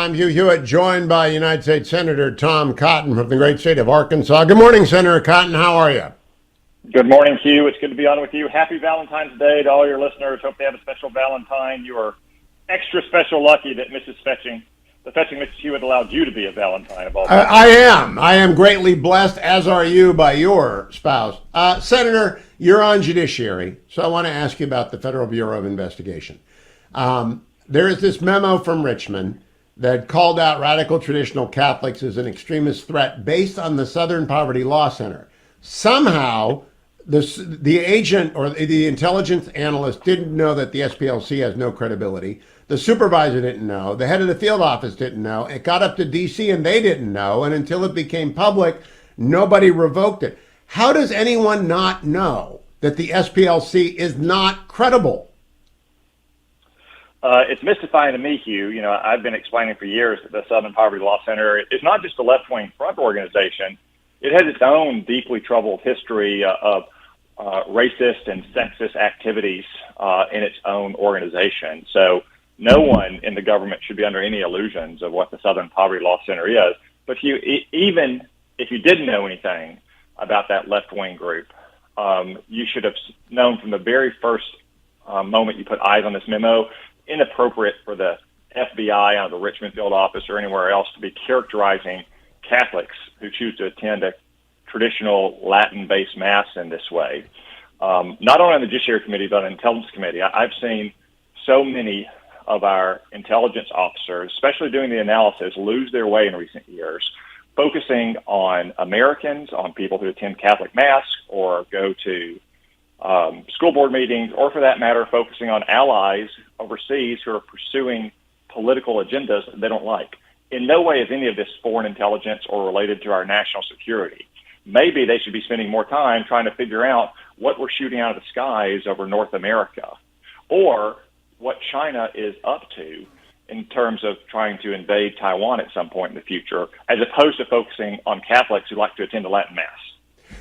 I'm Hugh Hewitt, joined by United States Senator Tom Cotton from the great state of Arkansas. Good morning, Senator Cotton. How are you? Good morning, Hugh. It's good to be on with you. Happy Valentine's Day to all your listeners. Hope they have a special Valentine. You are extra special lucky that the fetching Mrs. Hewitt allowed you to be a Valentine of all people. I am. I am greatly blessed, as are you, by your spouse. Senator, you're on Judiciary, so I want to ask you about the Federal Bureau of Investigation. There is this memo from Richmond that called out radical traditional Catholics as an extremist threat based on the Southern Poverty Law Center. Somehow, the agent or the intelligence analyst didn't know that the SPLC has no credibility. The supervisor didn't know. The head of the field office didn't know. It got up to D.C. and they didn't know. And until it became public, nobody revoked it. How does anyone not know that the SPLC is not credible? It's mystifying to me, Hugh. You know, I've been explaining for years that the Southern Poverty Law Center is not just a left-wing front organization. It has its own deeply troubled history of racist and sexist activities in its own organization. So no one in the government should be under any illusions of what the Southern Poverty Law Center is. But even if you didn't know anything about that left-wing group, you should have known from the very first moment you put eyes on this memo, inappropriate for the FBI out of the Richmond field office or anywhere else to be characterizing Catholics who choose to attend a traditional Latin-based Mass in this way. Not only on the Judiciary Committee, but on the Intelligence Committee. I've seen so many of our intelligence officers, especially doing the analysis, lose their way in recent years, focusing on Americans, on people who attend Catholic Mass or go to school board meetings, or for that matter, focusing on allies overseas who are pursuing political agendas that they don't like. In no way is any of this foreign intelligence or related to our national security. Maybe they should be spending more time trying to figure out what we're shooting out of the skies over North America, or what China is up to in terms of trying to invade Taiwan at some point in the future, as opposed to focusing on Catholics who like to attend a Latin Mass.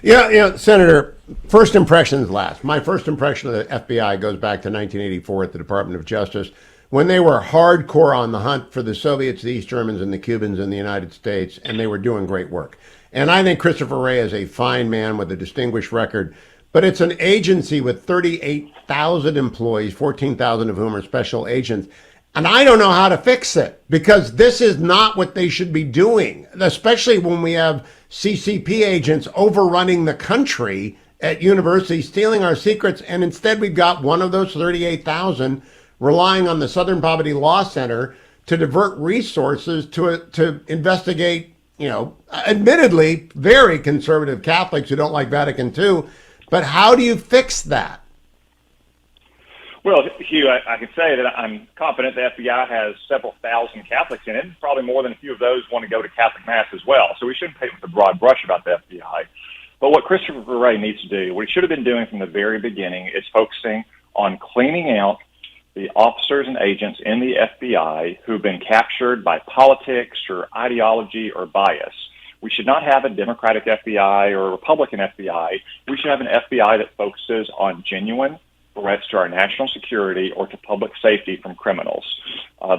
Yeah, Senator, first impressions last. My first impression of the FBI goes back to 1984 at the Department of Justice, when they were hardcore on the hunt for the Soviets, the East Germans, and the Cubans in the United States, and they were doing great work. And I think Christopher Wray is a fine man with a distinguished record, but it's an agency with 38,000 employees, 14,000 of whom are special agents. And I don't know how to fix it, because this is not what they should be doing, especially when we have CCP agents overrunning the country at universities, stealing our secrets. And instead, we've got one of those 38,000 relying on the Southern Poverty Law Center to divert resources to investigate, admittedly very conservative Catholics who don't like Vatican II. But how do you fix that? Well, Hugh, I can say that I'm confident the FBI has several thousand Catholics in it. Probably more than a few of those want to go to Catholic Mass as well. So we shouldn't paint with a broad brush about the FBI. But what Christopher Wray needs to do, what he should have been doing from the very beginning, is focusing on cleaning out the officers and agents in the FBI who've been captured by politics or ideology or bias. We should not have a Democratic FBI or a Republican FBI. We should have an FBI that focuses on genuine threats to our national security or to public safety from criminals.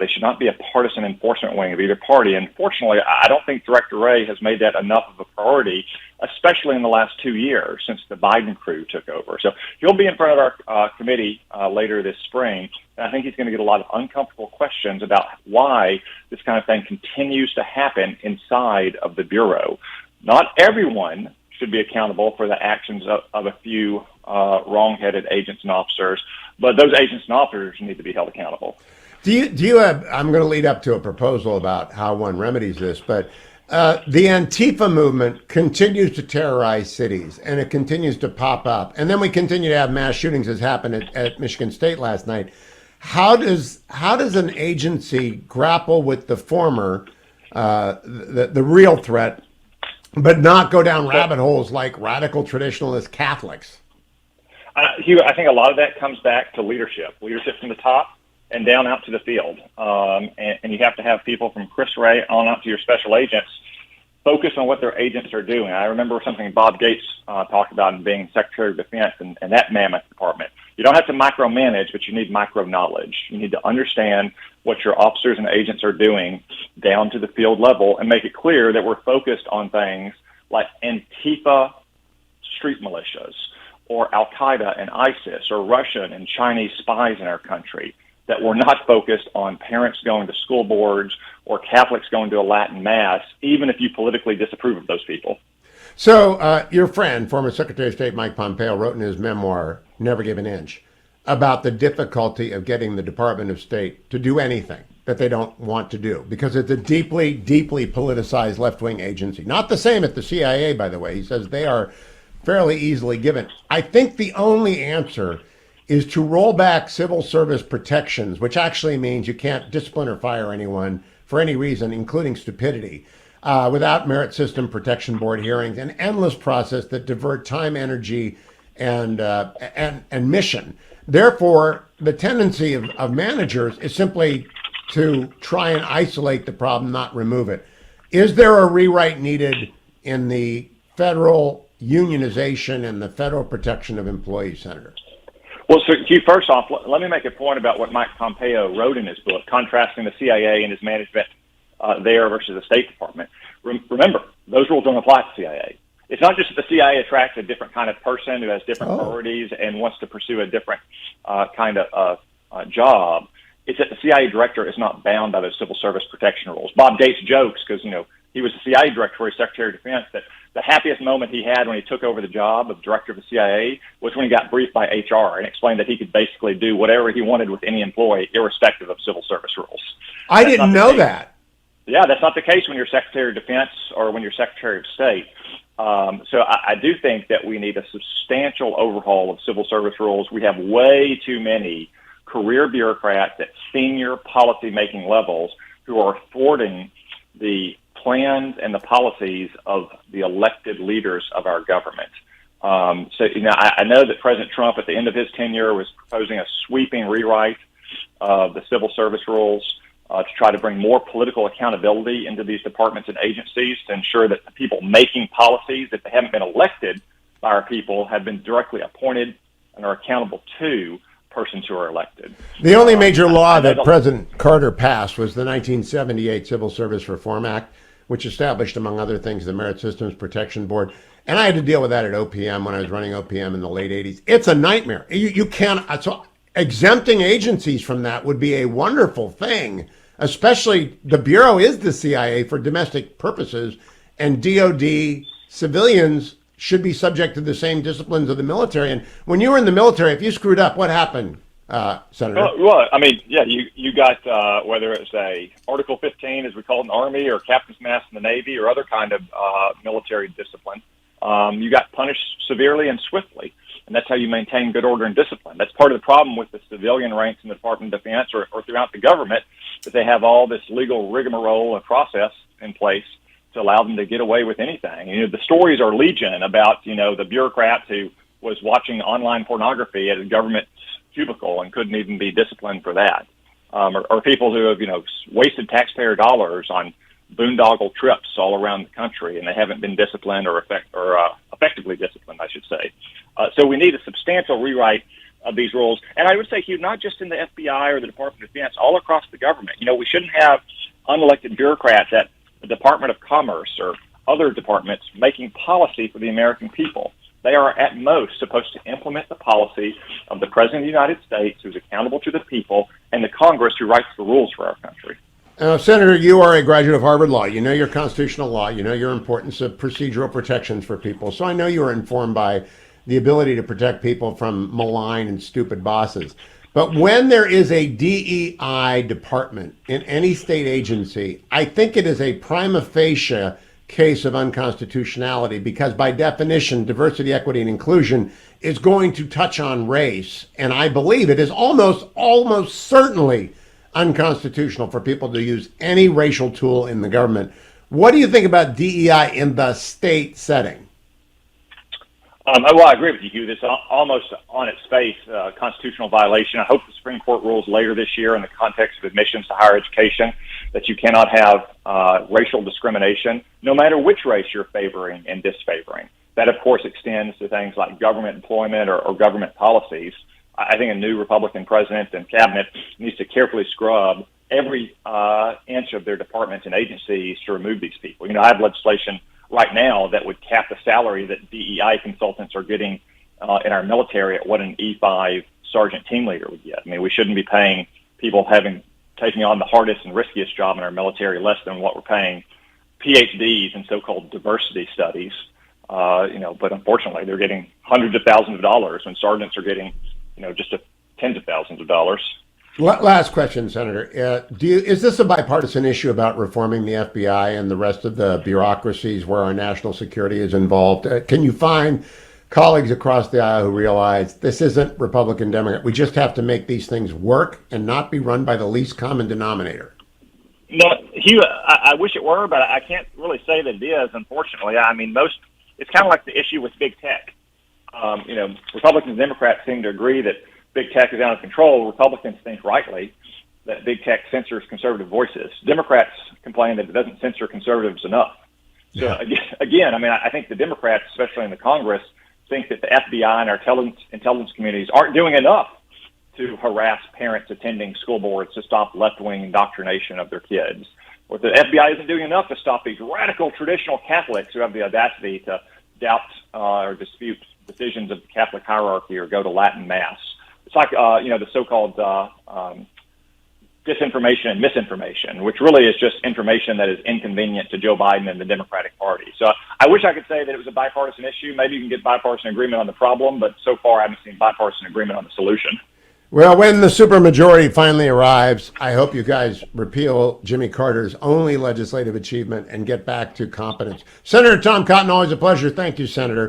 They should not be a partisan enforcement wing of either party. And fortunately, I don't think Director Wray has made that enough of a priority, especially in the last 2 years since the Biden crew took over. So he'll be in front of our committee later this spring, and I think he's going to get a lot of uncomfortable questions about why this kind of thing continues to happen inside of the Bureau. Not everyone should be accountable for the actions of a few wrong-headed agents and officers, but those agents and officers need to be held accountable. Do you have, I'm going to lead up to a proposal about how one remedies this, but the Antifa movement continues to terrorize cities, and it continues to pop up. And then we continue to have mass shootings, as happened at Michigan State last night. How does an agency grapple with the former, the real threat, but not go down rabbit holes like radical traditionalist Catholics? Hugh, I think a lot of that comes back to leadership from the top and down out to the field. And you have to have people from Chris Wray on up to your special agents focus on what their agents are doing. I remember something Bob Gates talked about in being Secretary of Defense and that mammoth department. You don't have to micromanage, but you need micro knowledge. You need to understand what your officers and agents are doing down to the field level and make it clear that we're focused on things like Antifa street militias or Al-Qaeda and ISIS or Russian and Chinese spies in our country, that we're not focused on parents going to school boards or Catholics going to a Latin Mass, even if you politically disapprove of those people. So your friend, former Secretary of State Mike Pompeo, wrote in his memoir, Never Give an Inch, about the difficulty of getting the Department of State to do anything that they don't want to do, because it's a deeply, deeply politicized left-wing agency. Not the same at the CIA, by the way. He says they are fairly easily given. I think the only answer is to roll back civil service protections, which actually means you can't discipline or fire anyone for any reason, including stupidity, without Merit System Protection Board hearings, an endless process that divert time, energy, and mission. Therefore, the tendency of managers is simply to try and isolate the problem, not remove it. Is there a rewrite needed in the federal unionization and the federal protection of employees, Senator? Well, so Hugh, first off, let me make a point about what Mike Pompeo wrote in his book, contrasting the CIA and his management there versus the State Department. Remember, those rules don't apply to the CIA. It's not just that the CIA attracts a different kind of person who has different priorities and wants to pursue a different kind of job. It's that the CIA director is not bound by those civil service protection rules. Bob Gates jokes, because, he was the CIA director for his Secretary of Defense, that the happiest moment he had when he took over the job of director of the CIA was when he got briefed by HR and explained that he could basically do whatever he wanted with any employee, irrespective of civil service rules. I didn't know that. Yeah, that's not the case when you're Secretary of Defense or when you're Secretary of State. So I do think that we need a substantial overhaul of civil service rules. We have way too many career bureaucrats at senior policy-making levels who are thwarting the plans and the policies of the elected leaders of our government. I know that President Trump, at the end of his tenure, was proposing a sweeping rewrite of the civil service rules to try to bring more political accountability into these departments and agencies to ensure that the people making policies, if they haven't been elected by our people, have been directly appointed and are accountable to persons who are elected. The only major law that President Carter passed was the 1978 Civil Service Reform Act, which established, among other things, the Merit Systems Protection Board. And I had to deal with that at OPM when I was running OPM in the late 80s. It's a nightmare. You can't, so exempting agencies from that would be a wonderful thing, especially the Bureau is the CIA for domestic purposes, and DOD civilians should be subject to the same disciplines of the military. And when you were in the military, if you screwed up, what happened, Senator? Well, I mean, yeah, you got whether it's a Article 15, as we call it in the Army, or Captain's Mast in the Navy, or other kind of military discipline, you got punished severely and swiftly. And that's how you maintain good order and discipline. That's part of the problem with the civilian ranks in the Department of Defense or throughout the government, that they have all this legal rigmarole and process in place to allow them to get away with anything. The stories are legion about, the bureaucrat who was watching online pornography at a government cubicle and couldn't even be disciplined for that. Or people who have, wasted taxpayer dollars on boondoggle trips all around the country, and they haven't been disciplined or effectively disciplined, I should say. So we need a substantial rewrite of these rules. And I would say, Hugh, not just in the FBI or the Department of Defense, all across the government. We shouldn't have unelected bureaucrats at the Department of Commerce or other departments making policy for the American people. They are at most supposed to implement the policy of the President of the United States, who's accountable to the people, and the Congress, who writes the rules for our country. Senator, you are a graduate of Harvard Law. You know your constitutional law. You know your importance of procedural protections for people. So I know you are informed by the ability to protect people from malign and stupid bosses. But when there is a DEI department in any state agency, I think it is a prima facie case of unconstitutionality, because by definition, diversity, equity, and inclusion is going to touch on race. And I believe it is almost certainly unconstitutional for people to use any racial tool in the government. What do you think about DEI in the state setting? Well, I agree with you, Hugh. It's almost on its face a constitutional violation. I hope the Supreme Court rules later this year in the context of admissions to higher education that you cannot have racial discrimination, no matter which race you're favoring and disfavoring. That, of course, extends to things like government employment or government policies. I think a new Republican president and cabinet needs to carefully scrub every inch of their departments and agencies to remove these people. I have legislation right now that would cap the salary that DEI consultants are getting in our military at what an E5 sergeant team leader would get. I mean, we shouldn't be paying people taking on the hardest and riskiest job in our military less than what we're paying PhDs in so-called diversity studies. But unfortunately, they're getting hundreds of thousands of dollars when sergeants are getting, just tens of thousands of dollars. Last question, Senator. Is this a bipartisan issue about reforming the FBI and the rest of the bureaucracies where our national security is involved? Can you find colleagues across the aisle who realize this isn't Republican, Democrat? We just have to make these things work and not be run by the least common denominator. No, Hugh, I wish it were, but I can't really say that it is, unfortunately. I mean, it's kind of like the issue with big tech. Republicans and Democrats seem to agree that big tech is out of control. Republicans think rightly that big tech censors conservative voices. Democrats complain that it doesn't censor conservatives enough. So again, I think the Democrats, especially in the Congress, think that the FBI and our intelligence communities aren't doing enough to harass parents attending school boards to stop left-wing indoctrination of their kids. Or the FBI isn't doing enough to stop these radical traditional Catholics who have the audacity to doubt or dispute decisions of the Catholic hierarchy or go to Latin Mass. It's like, the so-called disinformation and misinformation, which really is just information that is inconvenient to Joe Biden and the Democratic Party. So I wish I could say that it was a bipartisan issue. Maybe you can get bipartisan agreement on the problem, but so far I haven't seen bipartisan agreement on the solution. Well, when the supermajority finally arrives, I hope you guys repeal Jimmy Carter's only legislative achievement and get back to competence. Senator Tom Cotton, always a pleasure. Thank you, Senator.